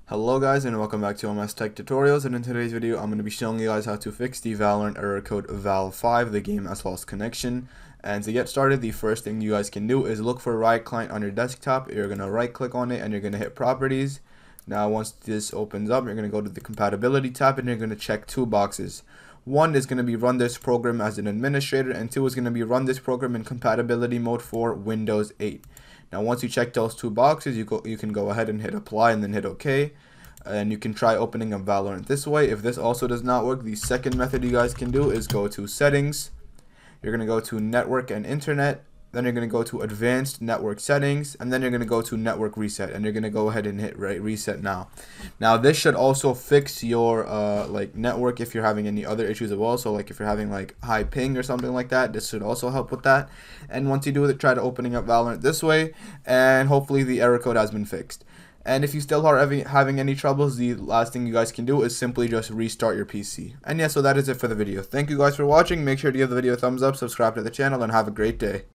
Hello guys and welcome back to MS Tech Tutorials, and in today's video I'm going to be showing you guys how to fix the Valorant error code VAL5, the game has lost connection. And to get started, the first thing you guys can do is look for Riot Client on your desktop. You're going to right click on it and you're going to hit Properties. Now once this opens up, you're going to go to the Compatibility tab and you're going to check two boxes. One is going to be run this program as an administrator, and two is going to be run this program in compatibility mode for Windows 8. Now once you check those two boxes, you can go ahead and hit apply and then hit OK. And you can try opening up Valorant this way. If this also does not work, the second method you guys can do is go to settings. You're going to go to network and internet. Then you're going to go to advanced network settings, and then you're going to go to network reset, and you're going to go ahead and hit reset now. Now this should also fix your network if you're having any other issues as well. So like if you're having like high ping or something like that, this should also help with that. And once you do it, try to opening up Valorant this way, and hopefully the error code has been fixed. And if you still are having any troubles, the last thing you guys can do is simply just restart your PC. And yeah, so that is it for the video. Thank you guys for watching. Make sure to give the video a thumbs up, subscribe to the channel, and have a great day.